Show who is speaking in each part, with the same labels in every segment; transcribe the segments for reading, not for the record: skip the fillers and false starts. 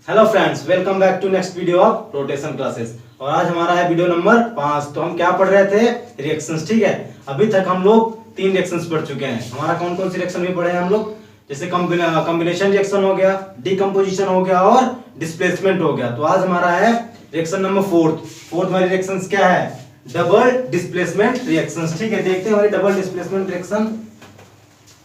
Speaker 1: Hello friends, welcome back to next video of rotation classes. और आज हमारा है वीडियो नंबर 5। तो हम क्या पढ़ रहे थे? रिएक्शंस। ठीक है, अभी तक हम लोग 3 रिएक्शंस पढ़ चुके हैं। हमारा कौन कौन सी रिएक्शन भी पढ़े हैं हम लोग? जैसे कॉम्बिनेशन रिएक्शन हो गया, डीकंपोजिशन हो गया और डिस्प्लेसमेंट हो गया। तो आज हमारा है रिएक्शन नंबर 4 वाली रिएक्शंस क्या है? Double displacement reactions. ठीक है, देखते हैं हमारी डबल डिस्प्लेसमेंट रिएक्शन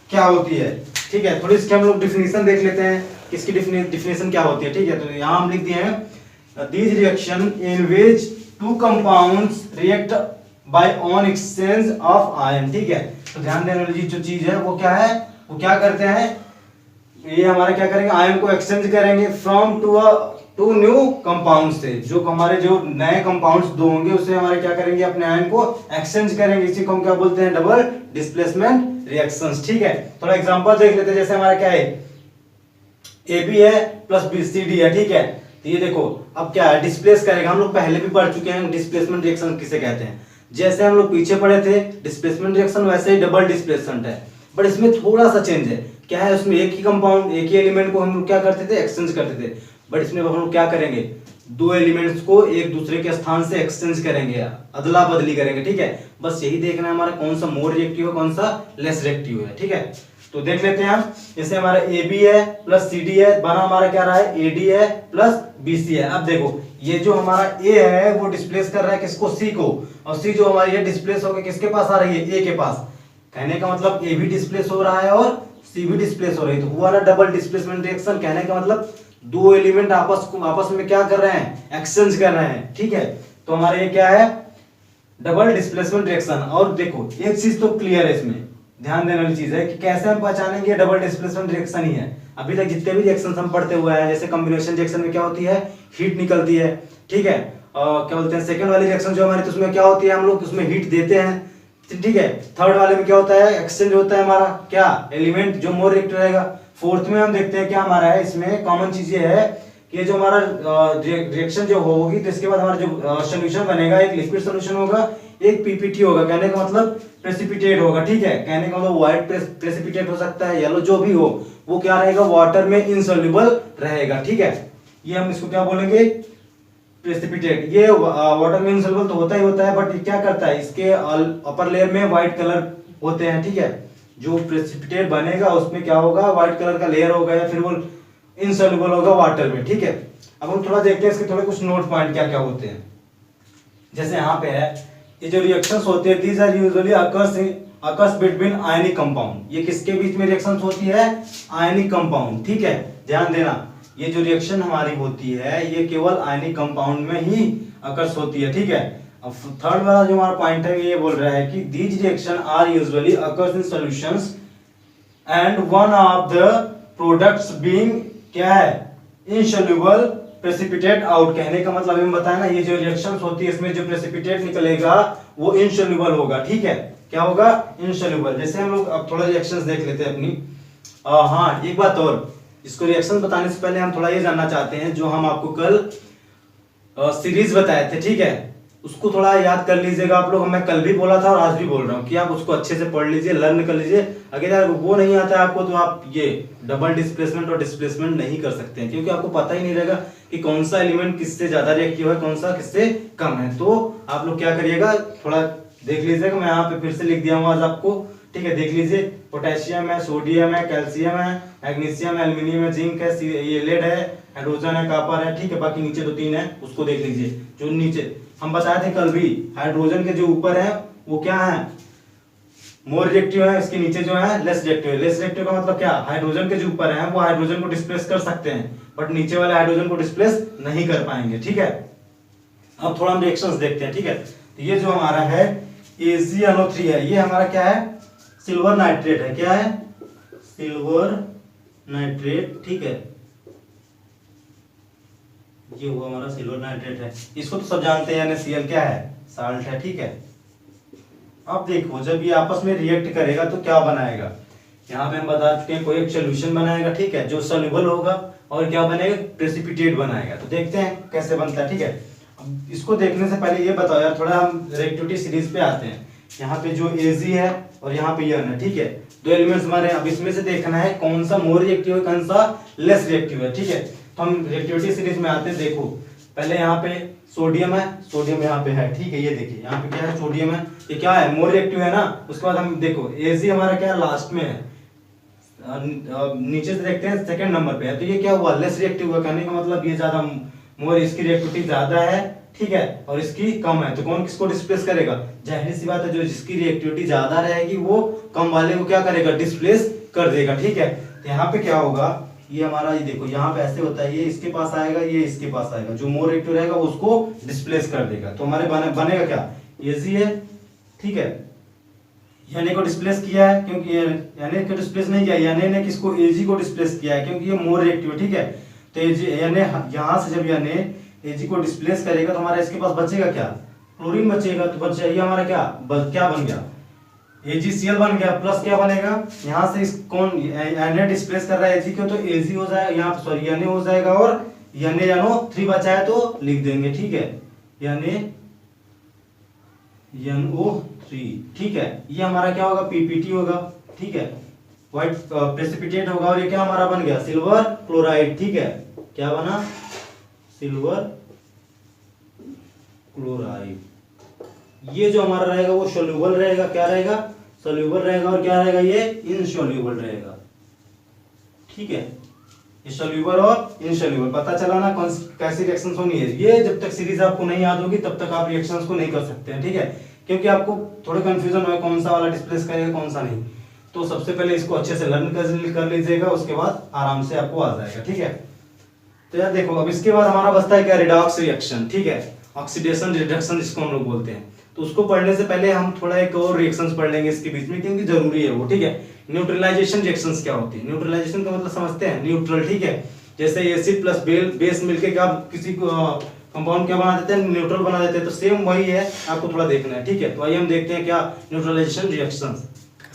Speaker 1: क्या होती है। ठीक है, थोड़ी इसकी हम लोग डिफिनेशन देख लेते हैं कि इसकी डिफिनेशन क्या होती है। ठीक है, तो यहाँ हम लिख दिए हैं these reaction in which two compounds react by on exchange of ion. ठीक है, तो ध्यान देने वाली जो चीज है वो क्या है, वो क्या करते हैं, ये हमारे क्या करेंगे, आयन को एक्सचेंज करेंगे फ्रॉम टू न्यू कंपाउंड से। जो हमारे जो नए कंपाउंड्स दो होंगे उससे हमारे क्या करेंगे, अपने आयन को एक्सचेंज करेंगे। इसी को हम क्या बोलते हैं? Double displacement reactions. ठीक है, थोड़ा एग्जांपल देख लेते हैं। जैसे हमारा क्या है, AB है प्लस BCD है। ठीक है, तो ये देखो अब क्या है, डिस्प्लेस करेगा। हम लोग पहले भी पढ़ चुके हैं डिस्प्लेसमेंट रिएक्शन किसे कहते हैं। जैसे हम लोग पीछे पढ़े थे डिस्प्लेसमेंट रिएक्शन, वैसे ही डबल डिस्प्लेसमेंट है, बट इसमें थोड़ा सा चेंज है। क्या है, उसमें एक ही कंपाउंड, एक ही एलिमेंट को हम लोग क्या करते थे, एक्सचेंज करते थे। बट इसमें हम लोग क्या करेंगे, दो एलिमेंट्स को एक दूसरे के स्थान से एक्सचेंज करेंगे, अदला बदली करेंगे। ठीक है, बस यही देखना है हमारा कौन सा मोर रिएक्टिव है, कौन सा लेस रिएक्टिव है। ठीक है, तो देख लेते हैं हम। जैसे हमारा AB है प्लस CD है, बना हमारा क्या रहा है, AD है प्लस BC है। अब देखो ये जो हमारा A है वो डिस्प्लेस कर रहा है किसको, C को, और C जो हमारी ये डिस्प्लेस होकर किसके पास आ रही है, A के पास। कहने का मतलब A भी डिस्प्लेस हो रहा है और C भी डिस्प्लेस हो रही है। तो हुआ ना डबल डिस्प्लेसमेंट रिएक्शन। कहने का मतलब दो एलिमेंट आपस में क्या कर रहे हैं, एक्सचेंज कर रहे हैं। ठीक है, तो हमारे ये क्या है, डबल डिस्प्लेसमेंट रिएक्शन। और देखो एक चीज तो क्लियर है, इसमें ध्यान देने वाली चीज है कि कैसे हम पहचानेंगे डबल डिस्प्लेसमेंट रिएक्शन ही है। अभी तक जितने भी रिएक्शंस हम पढ़ते हुए हैं, जैसे कॉम्बिनेशन रिएक्शन में क्या होती है, हीट निकलती है। ठीक है, क्या बोलते हैं, सेकंड वाली रिएक्शन जो हमारी, तो उसमें क्या होती है, हम लोग उसमें हीट देते हैं। ठीक है, थर्ड वाले में क्या होता है, एक्सचेंज होता है हमारा क्या, एलिमेंट जो मोर रिएक्टिव रहेगा। फोर्थ में हम देखते हैं क्या हमारा है, इसमें कॉमन चीज ये है कि जो हमारा रिएक्शन जो होगी तो इसके बाद हमारा जो सॉल्यूशन बनेगा, एक लिक्विड सॉल्यूशन होगा, एक PPT होगा। कहने का मतलब प्रेसिपिटेट होगा। ठीक है, कहने का मतलब व्हाइट प्रेसिपिटेट हो सकता है, येलो, जो भी हो वो क्या रहेगा, वाटर में इनसॉल्युबल रहेगा। ठीक है, ये हम इसको क्या बोलेंगे, प्रेसिपिटेट। ये वाटर में इनसॉल्युबल तो होता ही होता है, बट ये क्या करता है, इसके अपर लेयर में व्हाइट कलर होते हैं। ठीक है, जो प्रेसिपिटेट बनेगा उसमें क्या होगा, व्हाइट कलर का लेयर होगा या फिर वो इनसॉल्युबल होगा वाटर में। ठीक है, अब हम थोड़ा देखते हैं इसके थोड़े कुछ नोट पॉइंट क्या क्या होते हैं। जैसे यहाँ पे है, ये जो रिएक्शंस होते हैं, these are usually occurs between ionic compound. ये किसके बीच में रिएक्शंस होती है, आयनिक कंपाउंड। ठीक है, ध्यान देना, ये जो रिएक्शन हमारी होती है ये केवल आयनिक कंपाउंड में ही अकर्स होती है। ठीक है, अब थर्ड वाला जो हमारा पॉइंट है ये बोल रहा है कि these reaction are usually occurs in solutions and one of the products being क्या है, इनसॉल्युबल प्रेसिपिटेट आउट। कहने का मतलब हमें बताया ना, ये जो रिएक्शंस होती है इसमें जो प्रेसिपिटेट निकलेगा वो इनसॉल्युबल होगा। ठीक है, क्या होगा, इनसॉल्युबल। जैसे हम लोग अब थोड़ा रिएक्शंस देख लेते हैं अपनी। हाँ, एक बात और, इसको रिएक्शन बताने से पहले हम थोड़ा ये जानना चाहते हैं, जो हम आपको कल सीरीज बताए थे, ठीक है, उसको थोड़ा याद कर लीजिएगा आप लोग। मैं कल भी बोला था और आज भी बोल रहा हूँ कि आप उसको अच्छे से पढ़ लीजिए, लर्न कर लीजिए। अगर यार वो नहीं आता है आपको तो आप ये डबल डिस्प्लेसमेंट और डिस्प्लेसमेंट नहीं कर सकते हैं, क्योंकि आपको पता ही नहीं रहेगा कि कौन सा एलिमेंट किससे ज्यादा रिएक्टिव है, कौन सा किससे कम है। तो आप लोग क्या करिएगा, थोड़ा देख लीजिएगा। मैं यहाँ पे फिर से लिख दिया हूँ आज आपको। ठीक है, देख लीजिए, पोटेशियम है, सोडियम है, कैल्शियम है, मैग्नीशियम है, एल्यूमिनियम है, जिंक है, ये लेड है, हाइड्रोजन है, कॉपर है। ठीक है, बाकी नीचे तो 3 है, उसको देख लीजिए। जो नीचे हम बताए थे कल भी, हाइड्रोजन के जो ऊपर है वो क्या है, मोर रिएक्टिव है, इसके नीचे जो है लेस रिएक्टिव है। लेस रिएक्टिव का मतलब क्या, हाइड्रोजन के जो ऊपर है वो हाइड्रोजन को डिस्प्लेस कर सकते हैं, बट नीचे वाले हाइड्रोजन को डिस्प्लेस नहीं कर पाएंगे। ठीक है, अब थोड़ा हम रिएक्शंस देखते हैं। ठीक है, तो ये जो हमारा है AgNO3 है, ये हमारा क्या है, सिल्वर नाइट्रेट है। क्या है, सिल्वर नाइट्रेट। ठीक है, ये हुआ हमारा सिल्वर नाइट्रेट है। इसको तो सब जानते हैं, NaCl क्या है, साल्ट है। ठीक है, अब देखो जब ये आपस में रिएक्ट करेगा तो क्या बनाएगा, यहाँ पे हम बता चुके हैं, कोई एक सोल्यूशन बनाएगा। ठीक है, जो सॉल्युबल होगा, और क्या बनेगा, प्रेसिपिटेट बनाएगा। तो देखते हैं कैसे बनता है। ठीक है, अब इसको देखने से पहले ये बताओ यार, थोड़ा हम रिएक्टिविटी सीरीज पे आते हैं। यहाँ पे जो Ag है और यहाँ पे N है। ठीक है, दो एलिमेंट्स हमारे, अब इसमें से देखना है कौन सा मोर रिएक्टिव है, कौन सा लेस रिएक्टिव है। ठीक है, तो हम रिएक्टिविटी सीरीज में आते हैं। देखो पहले यहाँ पे सोडियम है, सोडियम यहाँ पे है, ठीक है। ये देखिए यहाँ पे क्या है, सोडियम है, ये क्या है, मोर रिएक्टिव है ना। उसके बाद हम देखो Ag हमारा क्या है, लास्ट में है, नीचे से देखते हैं सेकंड नंबर पे है, तो ये क्या हुआ, लेस रिएक्टिव हुआ। कहने का मतलब ये ज्यादा मोर, इसकी रिएक्टिविटी ज्यादा है, ठीक है, और इसकी कम है। तो कौन किसको डिस्प्लेस करेगा, जाहिर सी बात है जो जिसकी रिएक्टिविटी ज्यादा रहेगी वो कम वाले को क्या करेगा, डिस्प्लेस कर देगा, ठीक है। तो यहाँ पे क्या होगा, ये हमारा, ये देखो यहाँ पे ऐसे होता है, ये इसके पास आएगा, ये इसके पास आएगा, जो मोर रिएक्टिव रहेगा उसको डिस्प्लेस कर देगा। तो हमारे बनेगा क्या, Ag है, ठीक है। Na को डिस्प्लेस किया है, क्योंकि Na को डिस्प्लेस नहीं किया, Na ने किसको, Ag को डिस्प्लेस किया है, क्योंकि ये मोर रिएक्टिव है, ठीक है। तो Na यहाँ से जब Na Ag को डिस्प्लेस करेगा तो हमारा इसके पास बचेगा क्या, क्लोरीन बचेगा। तो बच जाइए हमारा क्या बन गया, AgCl बन गया, प्लस क्या बनेगा, यहाँ से इस कौन Na डिस्प्लेस कर रहा है Ag को, तो Ag हो जाएगा यहाँ पे, सॉरी Na हो जाएगा, और NaNO3 बचा है तो लिख देंगे, ठीक है, NaNO3, ठीक है। ये हमारा क्या होगा, PPT होगा, ठीक है, व्हाइट प्रेसिपिटेट होगा। और ये क्या हमारा बन गया, सिल्वर क्लोराइड, ठीक है। क्या बना, सिल्वर क्लोराइड। ये जो हमारा रहेगा वो सोल्यूबल रहेगा, क्या रहेगा, सोल्यूबल रहेगा, और क्या रहेगा, ये इनसोल्यूबल रहेगा, ठीक है। ये सोल्यूबल और इनसोल्यूबल, पता चला ना कौन कैसी रिएक्शंस होनी है। ये जब तक सीरीज आपको नहीं याद होगी तब तक आप रिएक्शंस को नहीं कर सकते हैं, ठीक है, क्योंकि आपको थोड़ा कंफ्यूजन होगा कौन सा वाला डिस्प्लेस करेगा कौन सा नहीं। तो सबसे पहले इसको अच्छे से लर्न कर लीजिएगा, उसके बाद आराम से आपको आ जाएगा, ठीक है। तो यार देखो अब इसके बाद हमारा बचता है क्या, रिडॉक्स रिएक्शन, ठीक है, ऑक्सीडेशन रिडक्शन जिसको हम लोग बोलते हैं। तो उसको पढ़ने से पहले हम थोड़ा एक और रिएक्शंस पढ़ लेंगे इसके बीच में, क्योंकि जरूरी है वो, ठीक है। न्यूट्रलाइजेशन रिएक्शंस क्या होती है, न्यूट्रलाइजेशन का मतलब समझते हैं, न्यूट्रल, ठीक है। जैसे एसिड प्लस बेस मिलके क्या किसी कंपाउंड क्या बना देते हैं, न्यूट्रल बना देते हैं। तो सेम वही है, आपको थोड़ा देखना है, ठीक है। तो आइए हम देखते हैं क्या न्यूट्रलाइजेशन रिएक्शंस।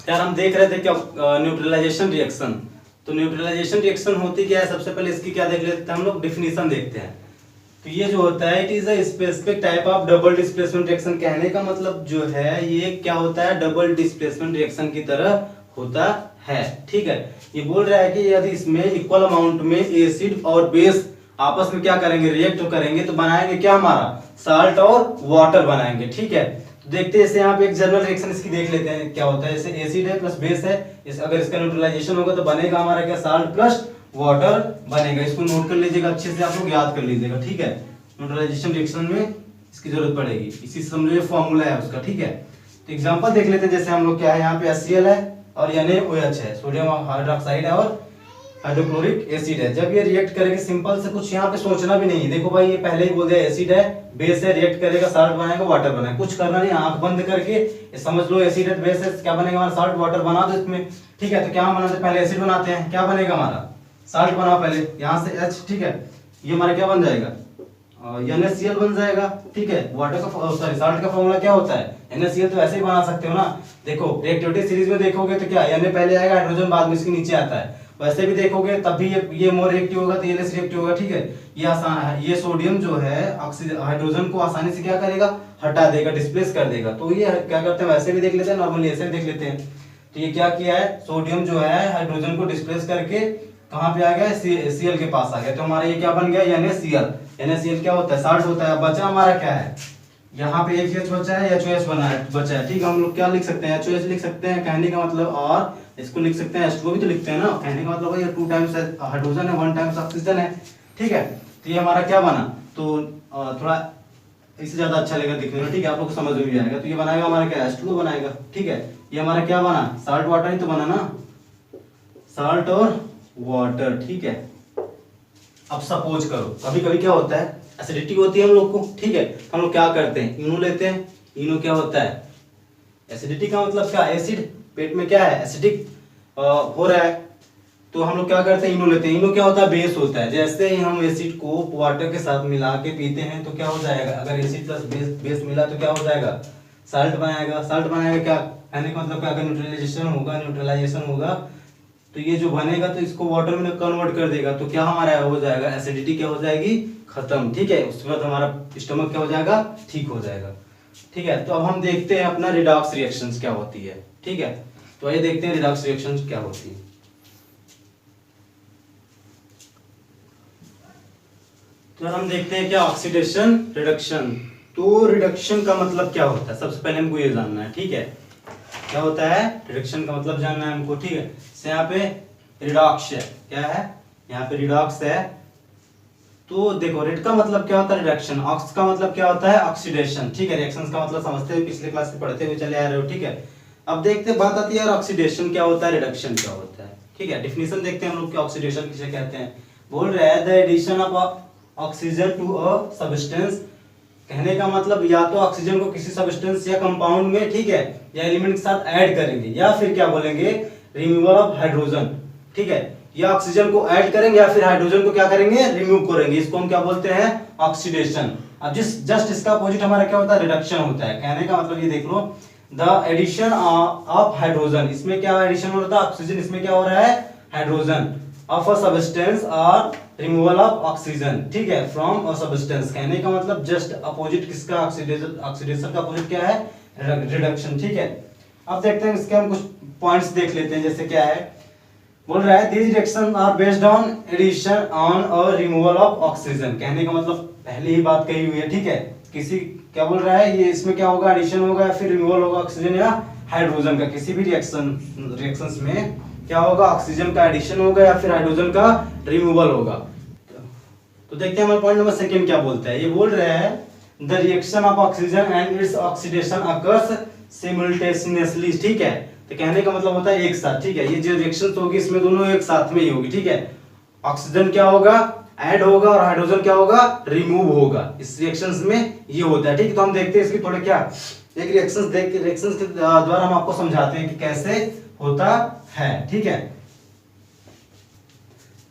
Speaker 1: यार हम देख रहे थे क्या न्यूट्रलाइजेशन रिएक्शन। तो न्यूट्रलाइजेशन रिएक्शन होती क्या है, सबसे पहले इसकी क्या देख लेते हैं हम लोग, डिफिनीशन देखते हैं। तो ये जो होता है, it is a specific type of double displacement reaction. कहने का मतलब जो है ये क्या होता है, डबल डिस्प्लेसमेंट रिएक्शन की तरह होता है, ठीक है। ये बोल रहा है कि यदि इसमें इक्वल अमाउंट में एसिड और बेस आपस में क्या करेंगे, रिएक्ट करेंगे, तो बनाएंगे क्या, हमारा साल्ट और वाटर बनाएंगे, ठीक है। तो देखते हैं, जैसे यहाँ पे एक जनरल रिएक्शन इसकी देख लेते हैं क्या होता है। जैसे एसिड है प्लस बेस है, अगर इसका न्यूट्रलाइजेशन होगा तो बनेगा हमारा क्या, साल्ट प्लस वाटर बनेगा। इसको नोट कर लीजिएगा, अच्छे से आप लोग याद कर लीजिएगा, ठीक है। न्यूट्रलाइजेशन रिएक्शन में इसकी जरूरत पड़ेगी, इसी समझो ये फॉर्मूला है उसका, ठीक है। तो एग्जांपल देख लेते हैं, जैसे हम लोग क्या है, यहाँ पे HCl है और NaOH है, सोडियम हाइड्रोक्साइड है और हाइड्रोक्लोरिक एसिड है। जब ये रिएक्ट करेगा, सिंपल से कुछ यहाँ पे सोचना भी नहीं है। देखो भाई ये पहले ही बोल दिया, एसिड है बेस है, रिएक्ट करेगा साल्ट बनाएगा वाटर बनाएगा, कुछ करना नहीं, आंख बंद करके समझ लो एसिड है बेस है, क्या बनेगा हमारा, साल्ट वाटर बना दो इसमें, ठीक है। तो क्या हम बनाते हैं, पहले एसिड बनाते हैं, क्या बनेगा हमारा, साल्ट बनाओ पहले, यहाँ से H, ठीक है। ये हमारा क्या बन जाएगा, NaCl बन जाएगा, ठीक है। वाटर का सॉरी साल्ट का फॉर्मूला क्या होता है, NaCl, तो ऐसे ही बना सकते हो ना। देखो रिएक्टिविटी सीरीज में देखोगे तो क्या Na पहले आएगा, हाइड्रोजन बाद में इसके नीचे आता है। वैसे भी देखोगे तब भी ये मोर रिएक्टिव होगा तो ये लेस रिएक्टिव होगा, ठीक है। ये आसान है, ये सोडियम जो है ऑक्सीजन हाइड्रोजन को आसानी से क्या करेगा, हटा देगा, डिस्प्लेस कर देगा। तो ये क्या करते हैं, वैसे भी देख लेते हैं, नॉर्मली ऐसे भी देख लेते हैं। तो ये क्या किया है, सोडियम जो है हाइड्रोजन को डिस्प्लेस करके कहाँ पे आ गया, Cl के पास आ गया। तो हमारा ये क्या बन गया, NaCl। NaCl क्या होता है, साल्ट होता है। बचा हमारा क्या है, यहाँ पे एक H बचा है, HOH बचा है, ठीक है। हम लोग क्या लिख सकते हैं, HOH लिख सकते हैं, कहने का मतलब, और इसको लिख सकते हैं H2O भी तो लिखते हैं ना। कहने का मतलब ये 2 टाइम्स हाइड्रोजन है, 1 टाइम्स ऑक्सीजन है, ठीक है। तो ये हमारा क्या बना, तो थोड़ा इससे ज्यादा अच्छा लगेगा दिखने में, ठीक है, आप लोग को समझ में भी आएगा। तो ये बनाएगा हमारा क्या, H2O बनाएगा, ठीक है। ये हमारा क्या बना, साल्ट वाटर ही तो बना ना, साल्ट और वाटर, ठीक है। अब सपोज करो कभी कभी क्या होता है, एसिडिटी होती है हम लोग को, ठीक है। हम लोग क्या करते हैं, इनो लेते हैं। इनो क्या होता है, एसिडिटी का मतलब क्या, एसिड पेट में क्या है, एसिडिक हो रहा है, तो हम लोग क्या करते हैं, इनो लेते हैं। इनो क्या होता है, बेस होता है। जैसे ही हम एसिड को वाटर के साथ मिला के पीते हैं तो क्या हो जाएगा, अगर एसिड प्लस बेस मिला तो क्या हो जाएगा, साल्ट बनाएगा। साल्ट बनाएगा क्या, कहने का मतलब क्या, अगर न्यूट्रलाइजेशन होगा तो ये जो बनेगा तो इसको वाटर में कन्वर्ट कर देगा, तो क्या हमारा हो जाएगा, एसिडिटी क्या हो जाएगी, खत्म, ठीक है। उसके बाद हमारा स्टमक क्या हो जाएगा, ठीक हो जाएगा, ठीक है। तो अब हम देखते हैं अपना रिडॉक्स रिएक्शंस क्या होती है, ठीक है। तो ये देखते हैं रिडॉक्स रिएक्शंस क्या होती है। तो हम देखते हैं क्या ऑक्सीडेशन रिडक्शन। तो रिडक्शन का मतलब क्या होता है, सबसे पहले हमको ये जानना है, ठीक है। क्या होता है रिडक्शन का मतलब जानना है हमको, ठीक है। तो यहाँ पे रिडॉक्स है, क्या है यहाँ पे रिडॉक्स है। तो देखो रिड का मतलब क्या होता है रिडक्शन, ऑक्स का मतलब क्या होता है ऑक्सीडेशन, ठीक है। रिएक्शंस का मतलब समझते हुए पिछले क्लास से पढ़ते हुए चले आ रहे हो, ठीक है। अब देखते हैं, बात आती है यार ऑक्सीडेशन क्या होता है, रिडक्शन क्या होता है, ठीक है। डेफिनेशन देखते हैं हम लोग कि ऑक्सीडेशन किसे कहते हैं। बोल रहे हैं the addition of oxygen to a substance. कहने का मतलब या तो ऑक्सीजन को किसी सब्सटेंस या कंपाउंड में, ठीक है, या एलिमेंट के साथ ऐड करेंगे, या फिर क्या बोलेंगे रिमूवल ऑफ हाइड्रोजन, ठीक है। या ऑक्सीजन को ऐड करेंगे या फिर हाइड्रोजन को क्या करेंगे रिमूव करेंगे, इसको हम क्या बोलते हैं ऑक्सीडेशन। अब जस्ट इसका अपोजिट हमारा क्या होता है रिडक्शन होता है। कहने का मतलब ये देख लो, द एडिशन ऑफ हाइड्रोजन, इसमें क्या एडिशन हो रहा है ऑक्सीजन, इसमें क्या हो रहा है हाइड्रोजन, ऑफ अ सब्सटेंस और रिमूवल ऑफ ऑक्सीजन, ठीक है, फ्रॉम अ सब्सटेंस। कहने का मतलब जस्ट अपोजिट किसका ऑक्सीडेशन, ऑक्सीडेशन का अपोजिट क्या है रिडक्शन, ठीक है। अब देखते हैं इसके हम कुछ पॉइंट्स देख लेते हैं, जैसे क्या है बोल रहा है these reactions are based on addition on और removal of oxygen। कहने का मतलब पहले ही बात कही हुई है, ठीक है। किसी क्या बोल रहा है ये, इसमें क्या होगा एडिशन होगा या फिर रिमूवल होगा ऑक्सीजन या हाइड्रोजन का। किसी भी रिएक्शंस में क्या होगा ऑक्सीजन का एडिशन होगा या फिर हाइड्रोजन का रिमूवल होगा। तो देखते हैं हमारे पॉइंट नंबर सेकंड क्या बोलता है। ये बोल रहे हैं the reaction of oxygen and its oxidation occurs simultaneously, ठीक है। तो कहने का मतलब होता है एक साथ, ठीक है। ये जो रिएक्शन होगी इसमें दोनों एक साथ में ही होगी, ठीक है। ऑक्सीजन क्या होगा ऐड होगा और हाइड्रोजन क्या होगा रिमूव होगा, इस रिएक्शंस में ये होता है, ठीक है। तो हम देखते हैं इसकी थोड़े क्या एक रिएक्शंस के द्वारा हम आपको समझाते हैं कि कैसे होता है, ठीक है।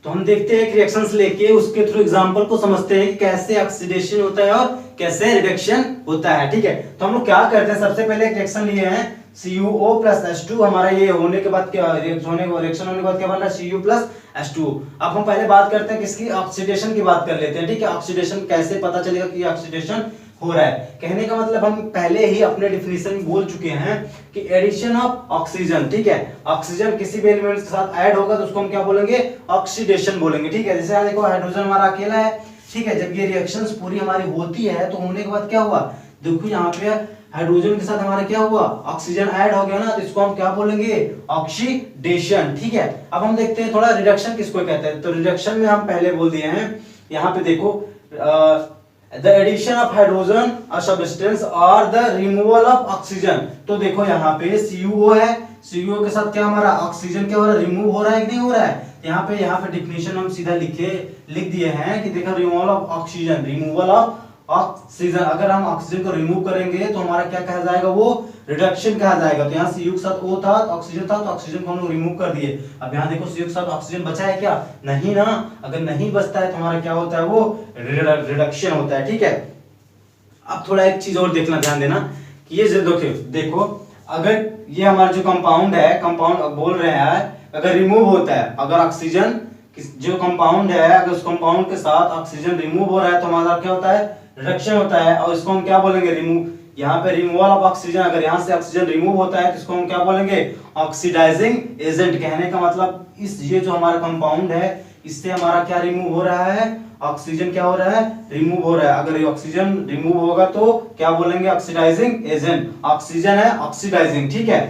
Speaker 1: तो हम देखते हैं रिएक्शंस लेके उसके थ्रू एग्जांपल को समझते हैं कि कैसे ऑक्सीडेशन होता है और कैसे रिडक्शन होता है, ठीक है। तो हम लोग क्या करते हैं, सबसे पहले एक रिएक्शन लिए हैं CuO + H2। हमारा ये होने के बाद क्या रिएक्शन होने के बाद क्या बन रहा है Cu + H2। अब हम पहले बात करते हैं किसकी ऑक्सीडेशन की बात कर लेते हैं, ठीक है। ऑक्सीडेशन कैसे पता चलेगा कि ऑक्सीडेशन हो रहा है। कहने का मतलब हम पहले ही अपने डिफिनीशन में बोल चुके हैं कि एडिशन ऑफ ऑक्सीजन, ठीक है। ऑक्सीजन किसी भी एलिमेंट के साथ ऐड होगा तो उसको हम क्या बोलेंगे ऑक्सीडेशन बोलेंगे, ठीक है। जैसे यहाँ देखो हाइड्रोजन हमारा अकेला है, ठीक है। जब ये रिएक्शंस पूरी हमारी होती है तो होने के बाद क्या हुआ देखो यहाँ पे हाइड्रोजन के साथ हमारा क्या हुआ ऑक्सीजन ऐड हो गया ना, तो इसको हम क्या बोलेंगे ऑक्सीडेशन, ठीक है। अब हम देखते हैं थोड़ा रिडक्शन किसको कहते हैं। तो रिडक्शन में हम पहले बोल दिए हैं, यहाँ पे देखो the addition of hydrogen a substance और द रिमूवल ऑफ ऑक्सीजन। तो देखो यहाँ पे CuO है, CuO के साथ क्या हमारा ऑक्सीजन क्या हो रहा है रिमूव हो रहा है कि नहीं हो रहा है। यहाँ पे डिफिनेशन हम सीधा लिख दिए हैं कि देखो removal of oxygen, removal of oxygen. अगर हम ऑक्सीजन को रिमूव करेंगे तो हमारा क्या कहा जाएगा वो रिडक्शन कहा जाएगा। तो यहाँ Cu के साथ O था तो ऑक्सीजन था, तो ऑक्सीजन को हम लोग रिमूव कर दिए। अब यहाँ देखो Cu के साथ ऑक्सीजन बचा है क्या नहीं ना, अगर नहीं बचता है तो हमारा क्या होता है वो रिडक्शन होता है, ठीक है। अब थोड़ा एक चीज और देखना ध्यान देना कि ये देखो अगर ये हमारा जो कंपाउंड है, कंपाउंड बोल रहे हैं अगर रिमूव होता है, अगर ऑक्सीजन जो कंपाउंड है अगर उस कंपाउंड के साथ ऑक्सीजन रिमूव हो रहा है तो हमारा क्या होता है रिडक्शन होता है। और इसको हम क्या बोलेंगे रिमूव, यहाँ पे रिमूवल ऑफ ऑक्सीजन, अगर यहाँ से ऑक्सीजन रिमूव होता है तो इसको हम क्या बोलेंगे ऑक्सीडाइजिंग एजेंट। कहने का मतलब इस ये जो हमारा कंपाउंड है इससे हमारा क्या रिमूव हो रहा है ऑक्सीजन क्या हो रहा है रिमूव हो रहा है। अगर ये ऑक्सीजन रिमूव होगा तो क्या बोलेंगे ऑक्सीडाइजिंग एजेंट, ऑक्सीजन है ऑक्सीडाइजिंग, ठीक है,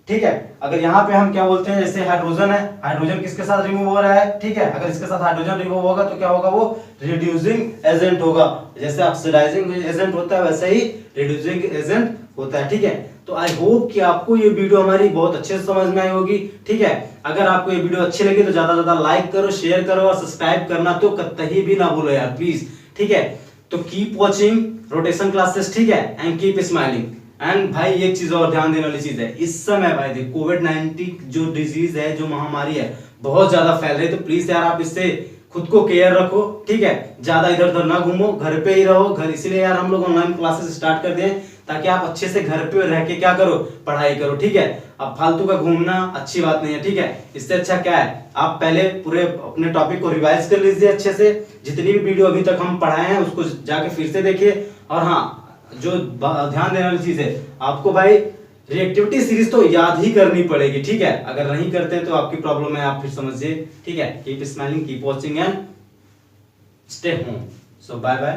Speaker 1: ठीक है। अगर यहाँ पे हम क्या बोलते हैं जैसे हाइड्रोजन है, हाइड्रोजन किसके साथ रिमूव हो रहा है, ठीक है। अगर इसके साथ हाइड्रोजन रिमूव होगा तो क्या होगा वो रिड्यूसिंग एजेंट होगा। जैसे ऑक्सीडाइजिंग एजेंट होता है वैसे ही रिड्यूसिंग एजेंट होता है, ठीक है। तो आई होप कि आपको ये वीडियो हमारी बहुत अच्छे से समझ में आई होगी, ठीक है। अगर आपको ये वीडियो अच्छी लगी तो ज्यादा से ज्यादा लाइक करो, शेयर करो और सब्सक्राइब करना तो कतई भी ना भूलो यार प्लीज, ठीक है। तो कीप वॉचिंग रोटेशन क्लासेस, ठीक है, एंड कीप स्माइलिंग। एंड भाई एक चीज और ध्यान देने वाली चीज है, इस समय भाई देख कोविड-19 जो डिजीज है जो महामारी है बहुत ज्यादा फैल रही है, तो प्लीज यार आप इससे खुद को केयर रखो, ठीक है। ज्यादा इधर उधर ना घूमो, घर पे ही रहो घर। इसीलिए यार हम लोग ऑनलाइन क्लासेस स्टार्ट कर दिए ताकि आप अच्छे से घर पे रह के क्या करो पढ़ाई करो, ठीक है। अब फालतू का घूमना अच्छी बात नहीं है, ठीक है। इससे अच्छा क्या है आप पहले पूरे अपने टॉपिक को रिवाइज कर लीजिए अच्छे से, जितनी भी वीडियो अभी तक हम पढ़ाए हैं उसको जाके फिर से देखिए। और हाँ जो ध्यान देने वाली चीज है आपको भाई रिएक्टिविटी सीरीज तो याद ही करनी पड़ेगी, ठीक है। अगर नहीं करते तो आपकी प्रॉब्लम है, आप फिर समझिए, ठीक है। Keep smiling, keep watching and stay home. So bye bye.